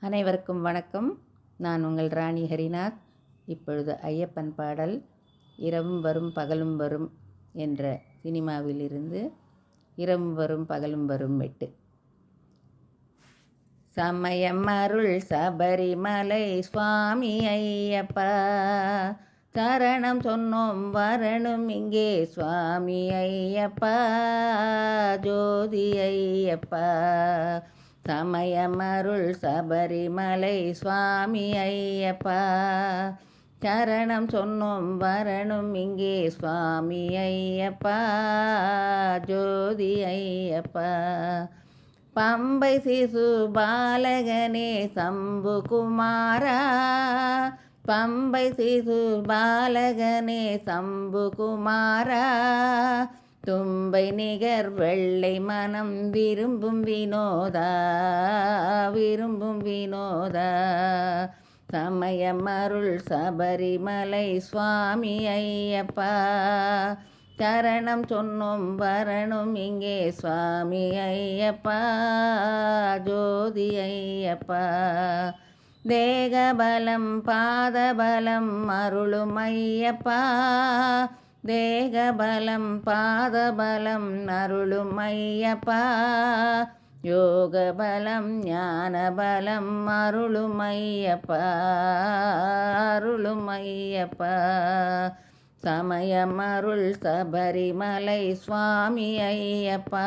அனைவருக்கும் வணக்கம். நான் உங்கள் ராணி ஹரிநாத். இப்பொழுது ஐயப்பன் பாடல் இரவும் வரும் பகலும் வரும் என்ற சினிமாவிலிருந்து இரவும் வரும் பகலும் வரும் மெட்டு. சமயம் அருள் சபரிமலை சுவாமி ஐயப்பா, சரணம் சொன்னோம் வரணும் இங்கே சுவாமி ஐயப்பா, ஜோதி ஐயப்பா. சமயமருள் சபரிமலை சுவாமி ஐயப்பா, சரணம் சொன்னோம் வரணும் இங்கே சுவாமி ஐயப்பா, ஜோதி ஐயப்பா. பம்பை சிசு பாலகனே சம்பு குமாரா, பம்பை சிசு பாலகனே சம்பு குமாரா, தும்பை நிகர் வெள்ளை மனம் விரும்பும் வினோதா, விரும்பும் வினோதா. சமயம் அருள் சபரிமலை சுவாமி ஐயப்பா, சரணம் சொன்னோம் வரணும் இங்கே சுவாமி ஐயப்பா, ஜோதி ஐயப்பா. தேகபலம் பாதபலம் அருளும் ஐயப்பா, தேகபலம் பாதபலம் அருளும் ஐயப்பா, யோகபலம் ஞானபலம் அருளும் ஐயப்பா, அருளும் ஐயப்பா. சமயம் அருள் சபரிமலை சுவாமி ஐயப்பா,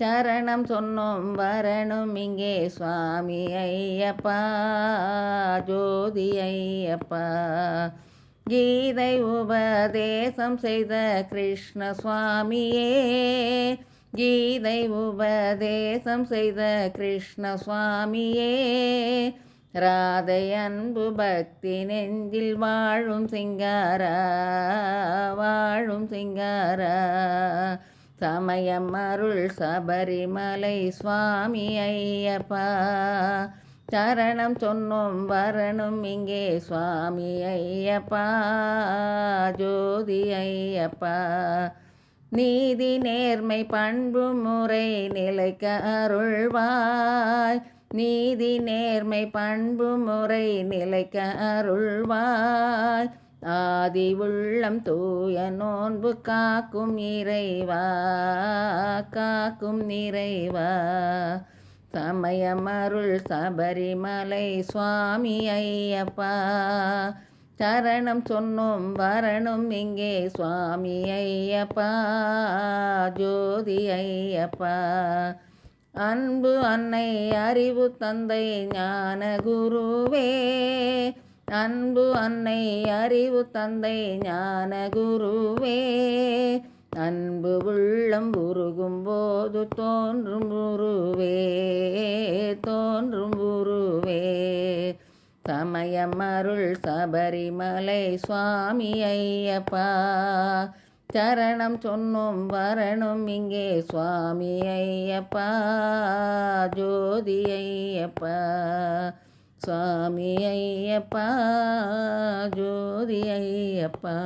சரணம் சொன்னோம் வரணும் இங்கே சுவாமி ஐயப்பா, ஜோதி ஐயப்பா. கீதை உபதேசம் செய்த கிருஷ்ண சுவாமியே, கீதை உபதேசம் செய்த கிருஷ்ண சுவாமியே, ராதை அன்பு பக்தி நெஞ்சில் வாழும் சிங்காரா, வாழும் சிங்காரா. சமயம் அருள் சபரிமலை சுவாமி ஐயப்பா, சரணம் சொன்னோம் வரணும் இங்கே சுவாமி ஐயப்பா, ஜோதி ஐயப்பா. நீதி நேர்மை பண்பு முறை நிலைக்க அருள்வாய், நீதி நேர்மை பண்பு முறை நிலைக்க அருள்வாய், ஆதி உள்ளம் தூய நோன்பு காக்கும் இறைவா, காக்கும் நிறைவா. சமயம் அருள் சபரிமலை சுவாமி ஐயப்பா, சரணம் சொன்னோம் வரணும் இங்கே சுவாமி ஐயப்பா, ஜோதி ஐயப்பா. அன்பு அன்னை அறிவு தந்தை ஞான குருவே, அன்பு அன்னை அறிவு தந்தை ஞான குருவே, அன்பு உள்ளம் உருகும் போது தோன்றும் உருவே, தோன்றும் உருவே. சமயம் அருள் சபரிமலை சுவாமி ஐயப்பா, சரணம் சொன்னோம் வரணும் இங்கே சுவாமி ஐயப்பா, ஜோதி ஐயப்பா. சுவாமி ஐயப்பா, ஜோதி ஐயப்பா.